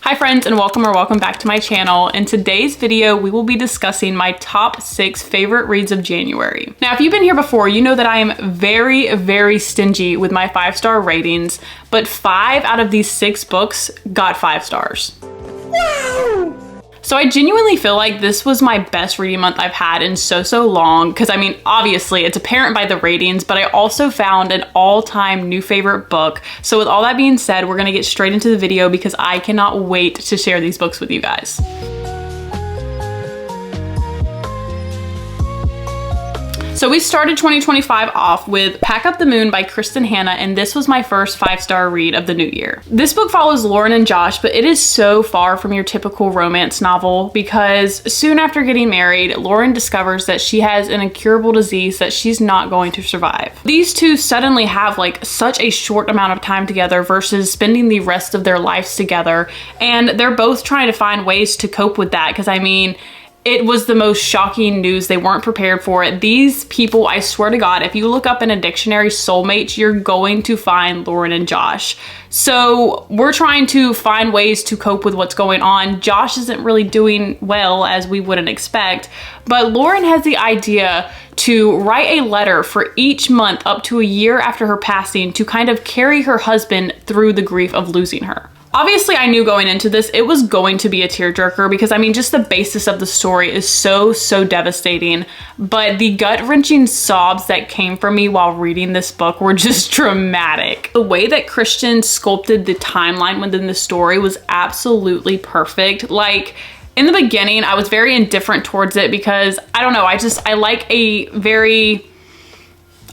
Hi friends, and welcome back to my channel. In today's video, we will be discussing my top 6 favorite reads of January. Now, if you've been here before, you know that I am very stingy with my 5-star ratings, but 5 out of these 6 books got 5 stars. Wow! So I genuinely feel like this was my best reading month I've had in so long, because I mean, obviously it's apparent by the ratings, but I also found an all-time new favorite book. So with all that being said, we're gonna get straight into the video because I cannot wait to share these books with you guys. So we started 2025 off with Pack Up the Moon by Kristen Hanna, and this was my first 5-star read of the new year. This book follows Lauren and Josh, but it is so far from your typical romance novel because soon after getting married, Lauren discovers that she has an incurable disease that she's not going to survive. These two suddenly have like such a short amount of time together versus spending the rest of their lives together, and they're both trying to find ways to cope with that because I mean, it was the most shocking news. They weren't prepared for it. These people, I swear to God, if you look up in a dictionary soulmates, you're going to find Lauren and Josh. So we're trying to find ways to cope with what's going on. Josh isn't really doing well as we wouldn't expect, but Lauren has the idea to write a letter for each month up to a year after her passing to kind of carry her husband through the grief of losing her. Obviously, I knew going into this, it was going to be a tearjerker because I mean, just the basis of the story is so devastating, but the gut-wrenching sobs that came from me while reading this book were just dramatic. The way that Christian sculpted the timeline within the story was absolutely perfect. Like, in the beginning, I was very indifferent towards it because, I don't know, I like a very,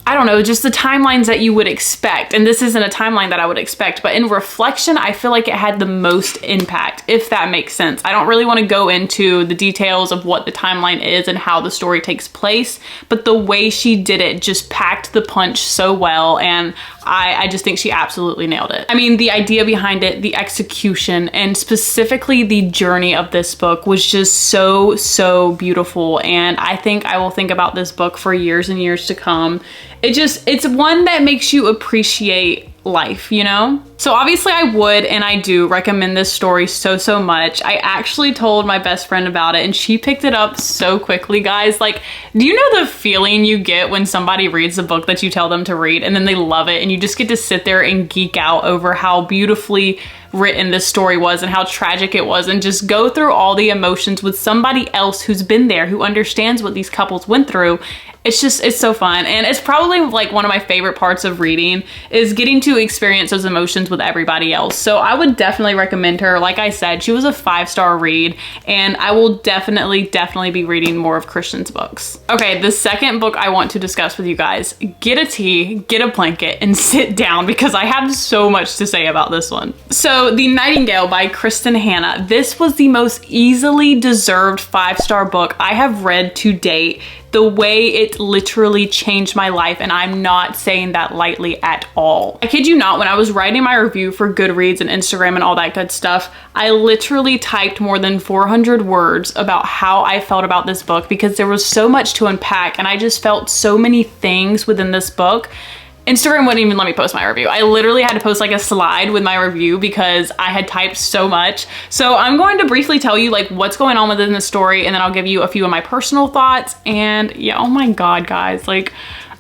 I don't know, just the timelines that you would expect. And this isn't a timeline that I would expect, but in reflection, I feel like it had the most impact, if that makes sense. I don't really want to go into the details of what the timeline is and how the story takes place, but the way she did it just packed the punch so well, and I just think she absolutely nailed it. I mean, the idea behind it, the execution, and specifically the journey of this book was just so beautiful, and I think I will think about this book for years and years to come. It's one that makes you appreciate life, you know? So obviously I would, and I do recommend this story so much. I actually told my best friend about it and she picked it up so quickly, guys. Like, do you know the feeling you get when somebody reads a book that you tell them to read and then they love it and you just get to sit there and geek out over how beautifully written this story was and how tragic it was and just go through all the emotions with somebody else who's been there, who understands what these couples went through. It's so fun, and it's probably like one of my favorite parts of reading is getting to experience those emotions with everybody else. So I would definitely recommend her. Like I said, she was a 5-star read, and I will definitely be reading more of Christian's books. Okay, the second book I want to discuss with you guys, get a tea, get a blanket, and sit down because I have so much to say about this one. So The Nightingale by Kristen Hanna. This was the most easily deserved 5-star book I have read to date. The way it literally changed my life, and I'm not saying that lightly at all. I kid you not, when I was writing my review for Goodreads and Instagram and all that good stuff, I literally typed more than 400 words about how I felt about this book because there was so much to unpack and I just felt so many things within this book. Instagram wouldn't even let me post my review. I literally had to post like a slide with my review because I had typed so much. So I'm going to briefly tell you like what's going on within the story, and then I'll give you a few of my personal thoughts. And yeah, oh my God, guys, like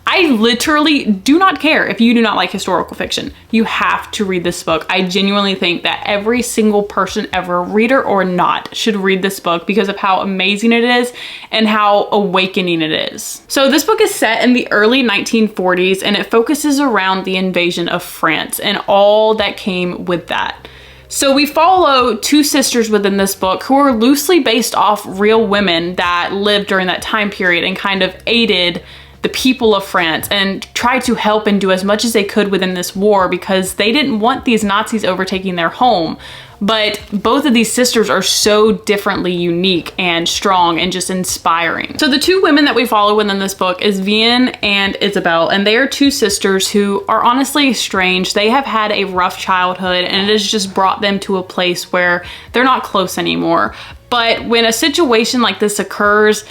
I literally do not care if you do not like historical fiction. You have to read this book. I genuinely think that every single person ever, reader or not, should read this book because of how amazing it is and how awakening it is. So this book is set in the early 1940s and it focuses around the invasion of France and all that came with that. So we follow 2 sisters within this book who are loosely based off real women that lived during that time period and kind of aided the people of France and tried to help and do as much as they could within this war because they didn't want these Nazis overtaking their home. But both of these sisters are so differently unique and strong and just inspiring. So the 2 women that we follow within this book is Vian and Isabel, and they are 2 sisters who are honestly estranged. They have had a rough childhood and it has just brought them to a place where they're not close anymore. But when a situation like this occurs,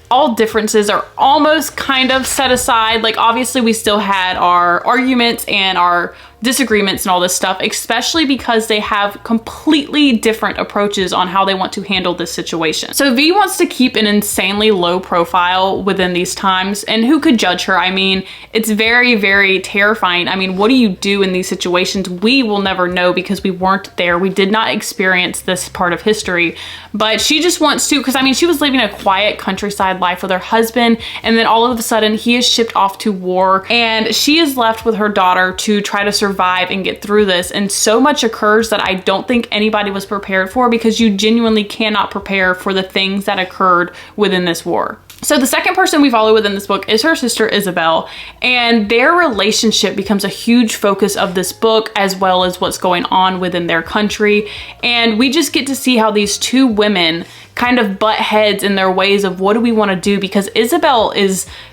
all differences are almost kind of set aside. Like obviously we still had our arguments and our disagreements and all this stuff, especially because they have completely different approaches on how they want to handle this situation. So V wants to keep an insanely low profile within these times, and who could judge her? I mean, it's very, very terrifying. I mean, what do you do in these situations? We will never know because we weren't there. We did not experience this part of history, but she just wants to, because I mean, she was living a quiet countryside life with her husband, and then all of a sudden he is shipped off to war, and she is left with her daughter to try to survive and get through this. And so much occurs that I don't think anybody was prepared for, because you genuinely cannot prepare for the things that occurred within this war. So the second person we follow within this book is her sister Isabel, and their relationship becomes a huge focus of this book, as well as what's going on within their country. And we just get to see how these two women kind of butt heads in their ways of what do we want to do, because Isabel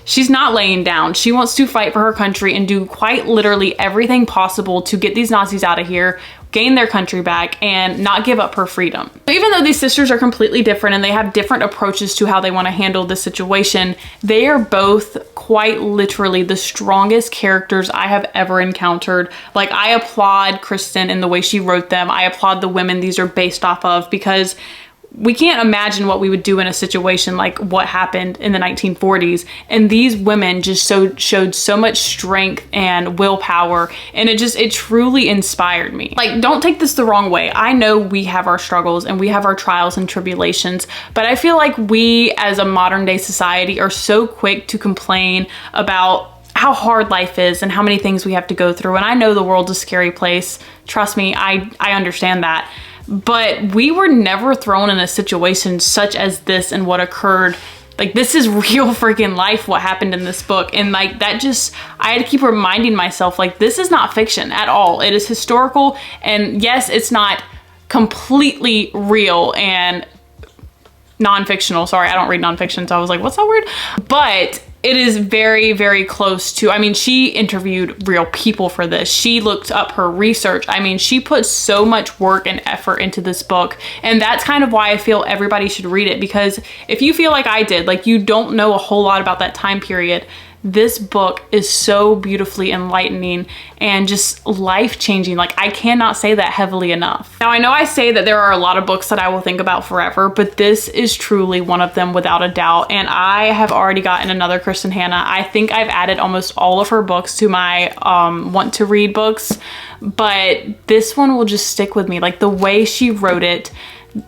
she's not laying down. She wants to fight for her country and do quite literally everything possible to get these Nazis out of here, gain their country back, and not give up her freedom. Even though these sisters are completely different and they have different approaches to how they want to handle this situation, they are both quite literally the strongest characters I have ever encountered. Like, I applaud Kristen in the way she wrote them. I applaud the women these are based off of, because we can't imagine what we would do in a situation like what happened in the 1940s. And these women just showed so much strength and willpower, and it truly inspired me. Like, don't take this the wrong way. I know we have our struggles and we have our trials and tribulations, but I feel like we as a modern day society are so quick to complain about how hard life is and how many things we have to go through. And I know the world's a scary place. Trust me, I understand that. But we were never thrown in a situation such as this and what occurred. Like, this is real freaking life, what happened in this book. And like, I had to keep reminding myself, like, this is not fiction at all. It is historical. And yes, it's not completely real and non-fictional. Sorry, I don't read nonfiction, so I was like, what's that word? But it is very, very close to, I mean, she interviewed real people for this. She looked up her research. I mean, she put so much work and effort into this book. And that's kind of why I feel everybody should read it, because if you feel like I did, like you don't know a whole lot about that time period, this book is so beautifully enlightening and just life-changing. Like, I cannot say that heavily enough. Now, I know I say that there are a lot of books that I will think about forever, but this is truly one of them without a doubt. And I have already gotten another Kristen Hanna. I think I've added almost all of her books to my want to read books, but this one will just stick with me. Like, the way she wrote it,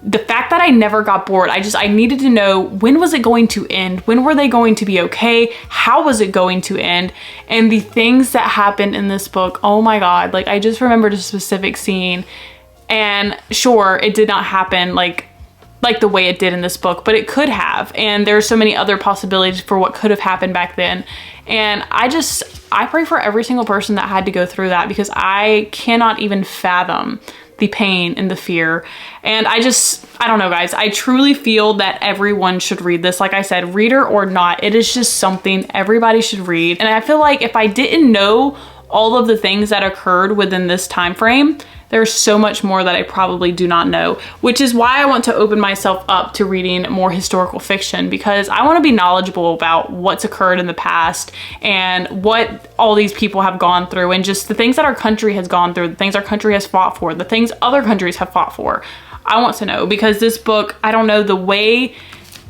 the fact that I never got bored, I needed to know, when was it going to end? When were they going to be okay? How was it going to end? And the things that happened in this book, oh my God, like, I just remembered a specific scene, and sure, it did not happen like the way it did in this book, but it could have. And there's so many other possibilities for what could have happened back then. And I pray for every single person that had to go through that, because I cannot even fathom the pain and the fear. And I don't know, guys, I truly feel that everyone should read this. Like I said, reader or not, it is just something everybody should read. And I feel like if I didn't know all of the things that occurred within this time frame, there's so much more that I probably do not know, which is why I want to open myself up to reading more historical fiction, because I want to be knowledgeable about what's occurred in the past and what all these people have gone through, and just the things that our country has gone through, the things our country has fought for, the things other countries have fought for. I want to know, because this book, I don't know, the way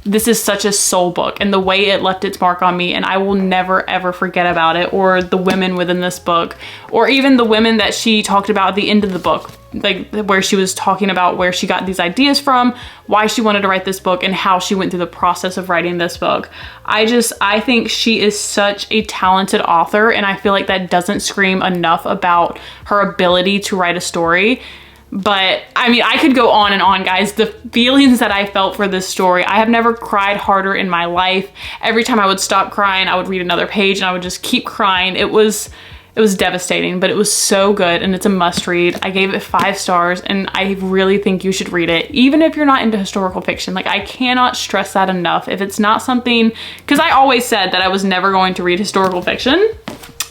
this is such a soul book, and the way it left its mark on me, and I will never ever forget about it, or the women within this book, or even the women that she talked about at the end of the book, like where she was talking about where she got these ideas from, why she wanted to write this book, and how she went through the process of writing this book. I think she is such a talented author, and I feel like that doesn't scream enough about her ability to write a story. But I mean, I could go on and on, guys. The feelings that I felt for this story, I have never cried harder in my life. Every time I would stop crying, I would read another page and I would just keep crying. It was devastating, but it was so good, and it's a must read. I gave it 5 stars, and I really think you should read it, even if you're not into historical fiction. Like, I cannot stress that enough. If it's not something, because I always said that I was never going to read historical fiction,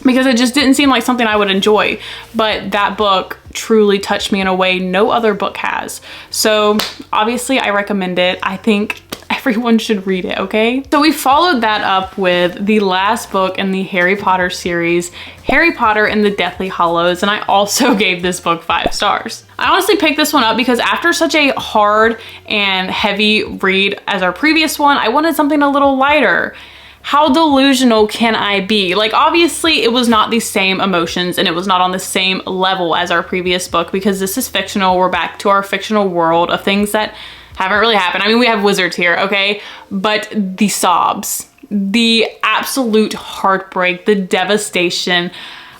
because it just didn't seem like something I would enjoy. But that book truly touched me in a way no other book has. So obviously I recommend it. I everyone should read it, okay? So we followed that up with the last book in the Harry Potter series, Harry Potter and the Deathly Hallows, and I also gave this book 5 stars. I honestly picked this one up because after such a hard and heavy read as our previous one, I wanted something a little lighter. How delusional can I be? Like, obviously it was not the same emotions and it was not on the same level as our previous book because this is fictional. We're back to our fictional world of things that haven't really happened. I mean, we have wizards here, okay? But the sobs, the absolute heartbreak, the devastation,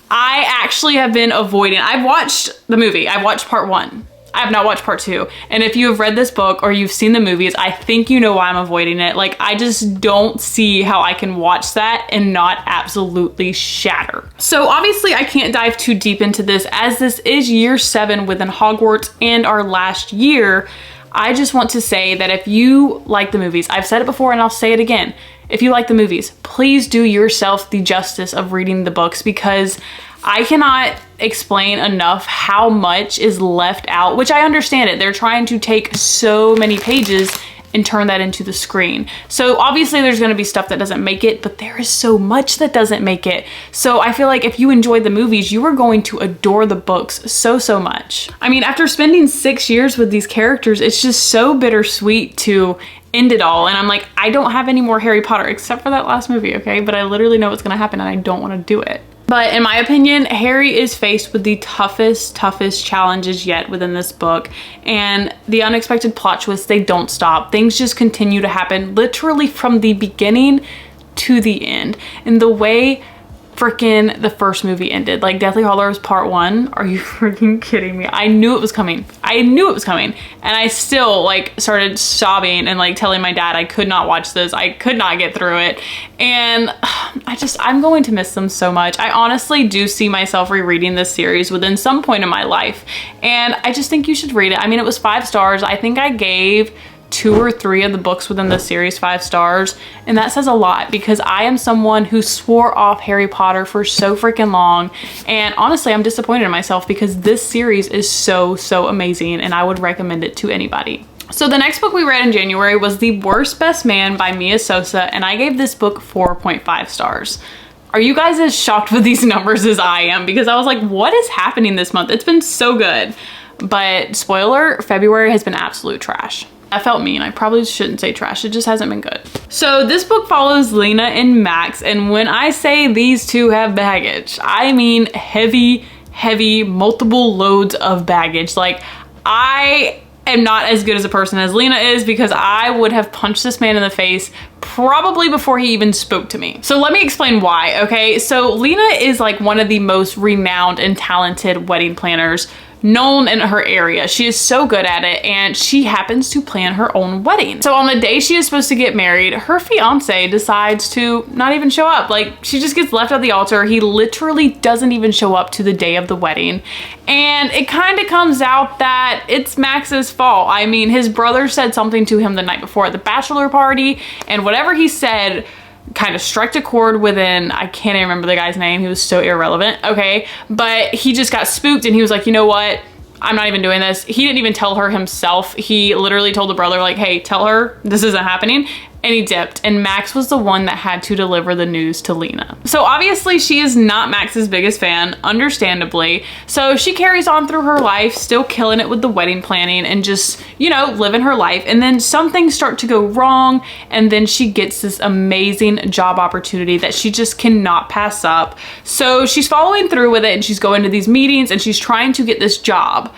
I actually have been avoiding. I've watched the movie. I've watched part 1. I have not watched part 2. And if you have read this book or you've seen the movies, I think you know why I'm avoiding it. Like, I just don't see how I can watch that and not absolutely shatter. So obviously I can't dive too deep into this as this is year 7 within Hogwarts and our last year. I just want to say that if you like the movies, I've said it before and I'll say it again. If you like the movies, please do yourself the justice of reading the books because I cannot explain enough how much is left out, which I understand it. They're trying to take so many pages and turn that into the screen. So obviously there's gonna be stuff that doesn't make it, but there is so much that doesn't make it. So I feel like if you enjoyed the movies, you are going to adore the books so, so much. I mean, after spending 6 years with these characters, it's just so bittersweet to end it all. And I'm like, I don't have any more Harry Potter except for that last movie, okay? But I literally know what's gonna happen and I don't wanna do it. But in my opinion, Harry is faced with the toughest challenges yet within this book. And the unexpected plot twists, they don't stop. Things just continue to happen literally from the beginning to the end. And the way freaking the first movie ended, like Deathly Hallows Part 1, are you freaking kidding me? I knew it was coming. I knew it was coming. And I still like started sobbing and like telling my dad I could not watch this. I could not get through it. And I'm going to miss them so much. I honestly do see myself rereading this series within some point in my life. And I just think you should read it. I mean, it was 5 stars. I think I gave 2 or 3 of the books within the series 5 stars, and that says a lot because I am someone who swore off Harry Potter for so freaking long, and honestly I'm disappointed in myself because this series is so amazing and I would recommend it to anybody. So the next book we read in January was The Worst Best Man by Mia Sosa, and I gave this book 4.5 stars. Are you guys as shocked with these numbers as I am? Because I was like, what is happening this month? It's been so good. But spoiler, February has been absolute trash. I felt mean. I probably shouldn't say trash. It just hasn't been good. So this book follows Lena and Max, and when I say these two have baggage, I mean heavy, multiple loads of baggage. Like, I am not as good as a person as Lena is because I would have punched this man in the face probably before he even spoke to me. So let me explain why, okay? So Lena is like one of the most renowned and talented wedding planners known in her area. She is so good at it, and she happens to plan her own wedding. So on the day she is supposed to get married, her fiance decides to not even show up. Like, she just gets left at the altar. He literally doesn't even show up to the day of the wedding. And it kind of comes out that it's Max's fault. I mean, his brother said something to him the night before at the bachelor party, and whatever he said kind of struck a chord within, I can't even remember the guy's name. He was so irrelevant, okay? But he just got spooked and he was like, you know what? I'm not even doing this. He didn't even tell her himself. He literally told the brother like, hey, tell her this isn't happening. And he dipped, and Max was the one that had to deliver the news to Lena. So obviously she is not Max's biggest fan, understandably. So she carries on through her life, still killing it with the wedding planning and just, you know, living her life. And then some things start to go wrong, and then she gets this amazing job opportunity that she just cannot pass up. So she's following through with it, and she's going to these meetings, and she's trying to get this job.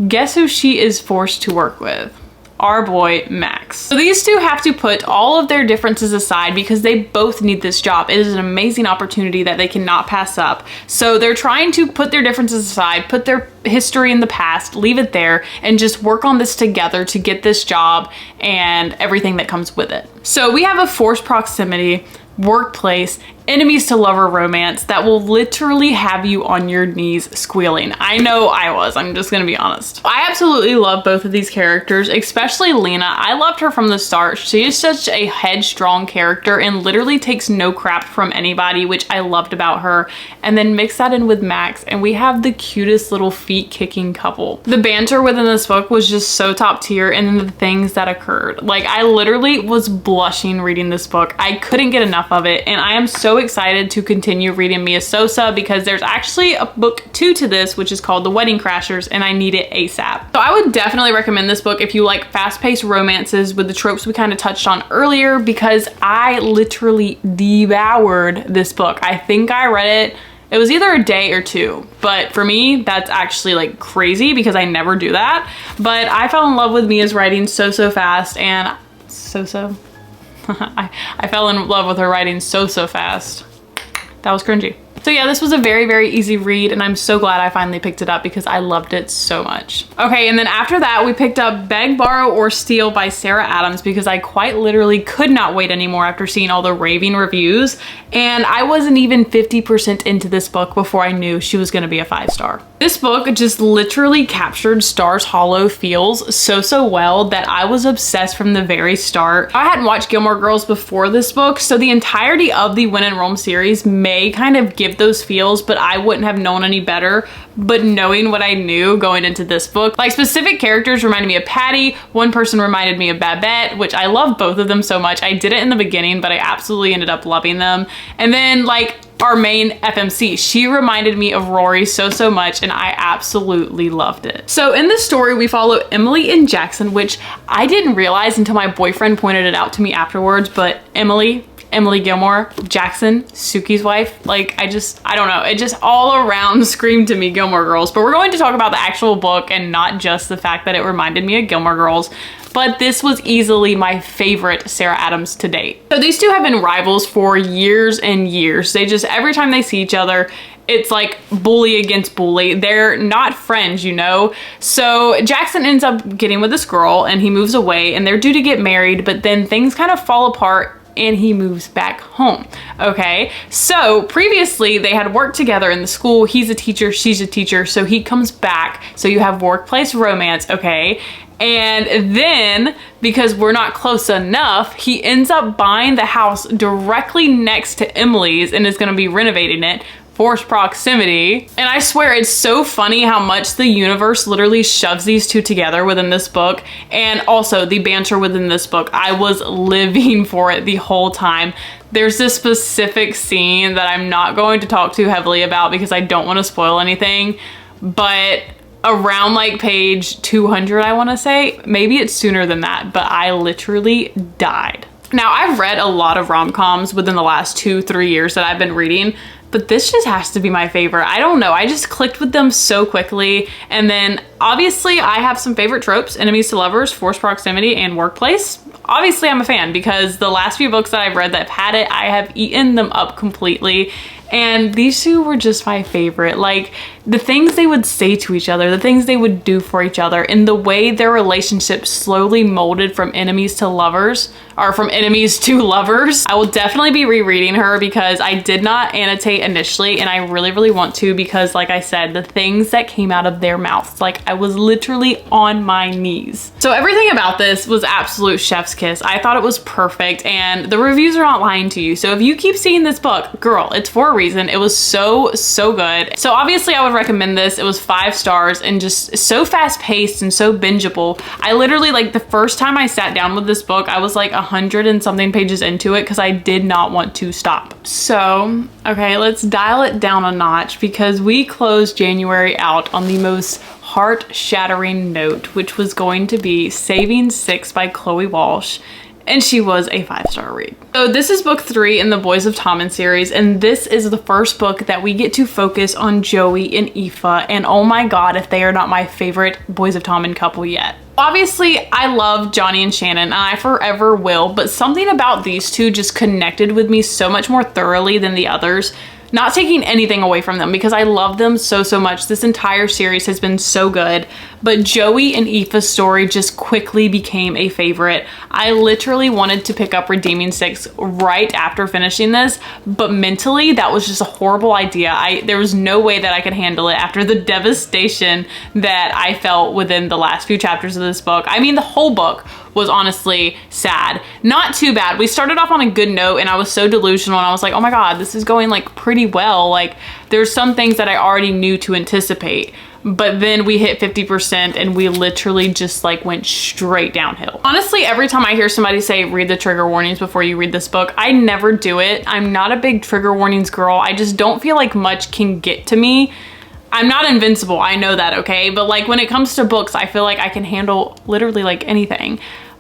Guess who she is forced to work with? Our boy Max. So these two have to put all of their differences aside because they both need this job. It is an amazing opportunity that they cannot pass up. So they're trying to put their differences aside, put their history in the past, leave it there, and just work on this together to get this job and everything that comes with it. So we have a forced proximity, workplace, enemies to lover romance that will literally have you on your knees squealing. I know I was, I'm just gonna be honest. I absolutely love both of these characters, especially Lena. I loved her from the start. She is such a headstrong character and literally takes no crap from anybody, which I loved about her. And then mix that in with Max and we have the cutest little feet kicking couple. The banter within this book was just so top tier, and then the things that occurred. Like, I literally was blushing reading this book. I couldn't get enough of it, and I am so excited to continue reading Mia Sosa because there's actually a book 2 to this, which is called The Wedding Crashers, and I need it ASAP. So I would definitely recommend this book if you like fast-paced romances with the tropes we kind of touched on earlier, because I literally devoured this book. I think I read it was either a day or 2, but for me, that's actually like crazy because I never do that. But I fell in love with Mia's writing so fast, and I fell in love with her writing so fast. That was cringy. So yeah, this was a very easy read, and I'm so glad I finally picked it up because I loved it so much. Okay, and then after that, we picked up Beg, Borrow, or Steal by Sarah Adams because I quite literally could not wait anymore after seeing all the raving reviews, and I wasn't even 50% into this book before I knew she was gonna be a 5-star. This book just literally captured Stars Hollow feels so well that I was obsessed from the very start. I hadn't watched Gilmore Girls before this book, so the entirety of the When in Rome series may kind of give those feels, but I wouldn't have known any better. But knowing what I knew going into this book, like specific characters reminded me of Patty, one person reminded me of Babette, which I love both of them so much. I did it in the beginning, but I absolutely ended up loving them. And then like our main FMC, she reminded me of Rory so much, and I absolutely loved it. So in this story, we follow Emily and Jackson, which I didn't realize until my boyfriend pointed it out to me afterwards, but Emily Gilmore, Jackson, Suki's wife. Like, I don't know. It just all around screamed to me Gilmore Girls. But we're going to talk about the actual book and not just the fact that it reminded me of Gilmore Girls. But this was easily my favorite Sarah Adams to date. So these two have been rivals for years and years. They just, every time they see each other, it's like bully against bully. They're not friends, you know? So Jackson ends up getting with this girl and he moves away and they're due to get married, but then things kind of fall apart and he moves back home. Okay, so previously they had worked together in the school. He's a teacher, she's a teacher, so he comes back. So you have workplace romance, okay? And then, because we're not close enough, he ends up buying the house directly next to Emily's and is gonna be renovating it. Forced proximity. And I swear it's so funny how much the universe literally shoves these two together within this book. And also the banter within this book, I was living for it the whole time. There's this specific scene that I'm not going to talk too heavily about because I don't want to spoil anything, but around like page 200, I want to say, maybe it's sooner than that, but I literally died. Now, I've read a lot of rom-coms within the last 2-3 years that I've been reading, but this just has to be my favorite. I don't know, I just clicked with them so quickly. And then obviously I have some favorite tropes: enemies to lovers, forced proximity, and workplace. Obviously I'm a fan because the last few books that I've read that have had it, I have eaten them up completely. And these two were just my favorite. Like, the things they would say to each other, the things they would do for each other, and the way their relationship slowly molded from enemies to lovers, or from enemies to lovers. I will definitely be rereading her because I did not annotate initially, and I really want to because, like I said, the things that came out of their mouths, like I was literally on my knees. So everything about this was absolute chef's kiss. I thought it was perfect, and the reviews are not lying to you. So if you keep seeing this book, girl, it's for a reason. It was so good. So obviously I would recommend this. It was 5 stars and just so fast paced and so bingeable. I literally, like, the first time I sat down with this book, I was like 100 and something pages into it because I did not want to stop. So, okay, let's dial it down a notch because we closed January out on the most heart-shattering note, which was going to be Saving Six by Chloe Walsh. And she was a 5-star read. So this is book 3 in the Boys of Tommen series, and this is the first book that we get to focus on Joey and Aoife, and oh my god, if they are not my favorite Boys of Tommen couple yet. Obviously, I love Johnny and Shannon, and I forever will, but something about these two just connected with me so much more thoroughly than the others. Not taking anything away from them because I love them so much. This entire series has been so good, but Joey and Aoife's story just quickly became a favorite. I literally wanted to pick up Redeeming Six right after finishing this, but mentally that was just a horrible idea. There was no way that I could handle it after the devastation that I felt within the last few chapters of this book. I mean, the whole book was honestly sad. Not too bad. We started off on a good note and I was so delusional and I was like, oh my God, this is going like pretty well. Like there's some things that I already knew to anticipate, but then we hit 50% and we literally just like went straight downhill. Honestly, every time I hear somebody say, read the trigger warnings before you read this book, I never do it. I'm not a big trigger warnings girl. I just don't feel like much can get to me. I'm not invincible, I know that, okay? But like when it comes to books, I feel like I can handle literally like anything.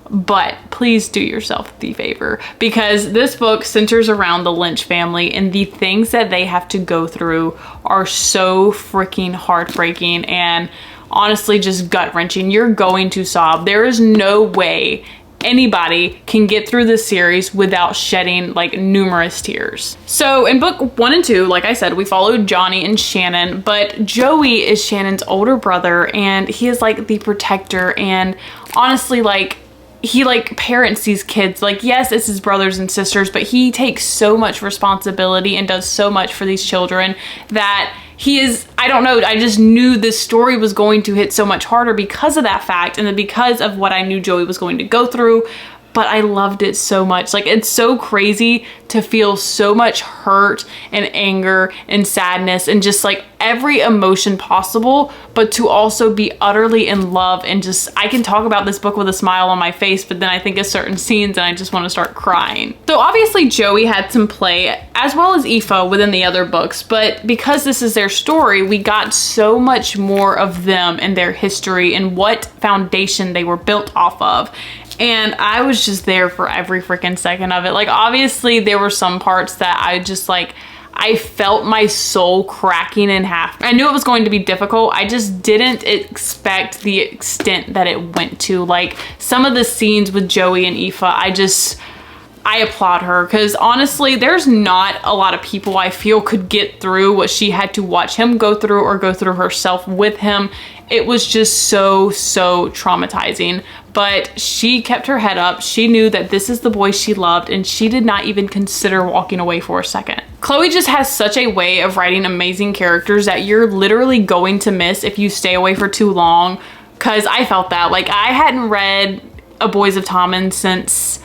But please do yourself the favor, because this book centers around the Lynch family and the things that they have to go through are so freaking heartbreaking and honestly just gut-wrenching. You're going to sob. There is no way anybody can get through this series without shedding like numerous tears. So in book 1 and 2, like I said, we followed Johnny and Shannon, but Joey is Shannon's older brother and he is like the protector, and honestly like he like parents these kids. Like yes, it's his brothers and sisters, but he takes so much responsibility and does so much for these children that he is, I don't know, I just knew this story was going to hit so much harder because of that fact and then because of what I knew Joey was going to go through. But I loved it so much. Like it's so crazy to feel so much hurt and anger and sadness and just like every emotion possible, but to also be utterly in love and just, I can talk about this book with a smile on my face, but then I think of certain scenes and I just want to start crying. So obviously Joey had some play as well as Aoife within the other books, but because this is their story, we got so much more of them and their history and what foundation they were built off of. And I was just there for every freaking second of it. Like obviously there were some parts that I just like, I felt my soul cracking in half. I knew it was going to be difficult. I just didn't expect the extent that it went to. Like some of the scenes with Joey and Aoife, I applaud her, because honestly, there's not a lot of people I feel could get through what she had to watch him go through or go through herself with him. It was just so traumatizing, but she kept her head up. She knew that this is the boy she loved and she did not even consider walking away for a second. Chloe just has such a way of writing amazing characters that you're literally going to miss if you stay away for too long, because I felt that. Like I hadn't read A Boys of Tommen since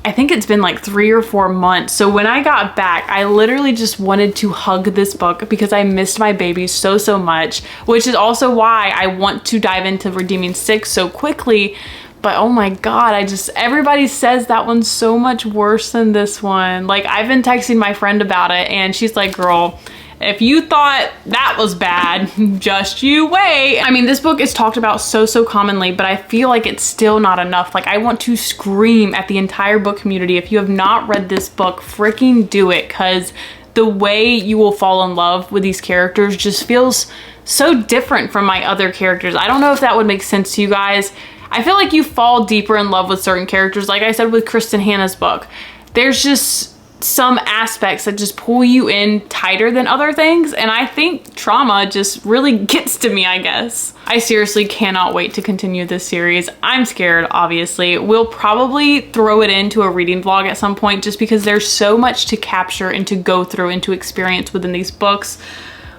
I think it's been like 3 or 4 months. So when I got back, I literally just wanted to hug this book because I missed my baby so much, which is also why I want to dive into Redeeming Six so quickly. But oh my God, everybody says that one's so much worse than this one. Like I've been texting my friend about it and she's like, girl, if you thought that was bad, just you wait. I mean, this book is talked about so commonly, but I feel like it's still not enough. Like I want to scream at the entire book community. If you have not read this book, freaking do it, because the way you will fall in love with these characters just feels so different from my other characters. I don't know if that would make sense to you guys. I feel like you fall deeper in love with certain characters. Like I said with Kristen Hanna's book, there's just some aspects that just pull you in tighter than other things, and I think trauma just really gets to me, I guess. I seriously cannot wait to continue this series. I'm scared, obviously. We'll probably throw it into a reading vlog at some point just because there's so much to capture and to go through and to experience within these books.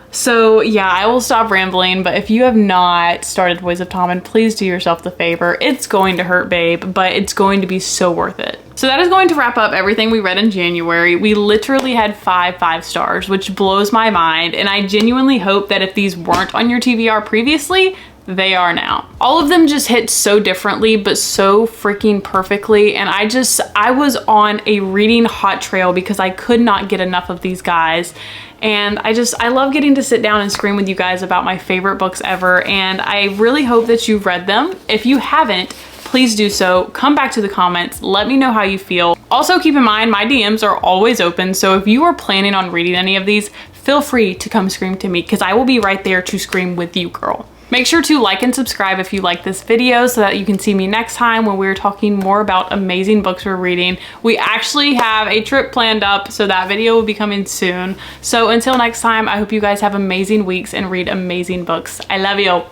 So yeah, I will stop rambling, but if you have not started Boys of Tommen, please do yourself the favor. It's going to hurt, babe, but it's going to be so worth it. So that is going to wrap up everything we read in January. We literally had 5 stars, which blows my mind, and I genuinely hope that if these weren't on your TBR previously, they are now. All of them just hit so differently, but so freaking perfectly, and I was on a reading hot trail because I could not get enough of these guys. And I love getting to sit down and scream with you guys about my favorite books ever, and I really hope that you've read them. If you haven't, please do so. Come back to the comments, let me know how you feel. Also keep in mind, my DMs are always open, so if you are planning on reading any of these, feel free to come scream to me because I will be right there to scream with you, girl. Make sure to like and subscribe if you like this video so that you can see me next time when we're talking more about amazing books we're reading. We actually have a trip planned up, so that video will be coming soon. So until next time, I hope you guys have amazing weeks and read amazing books. I love you.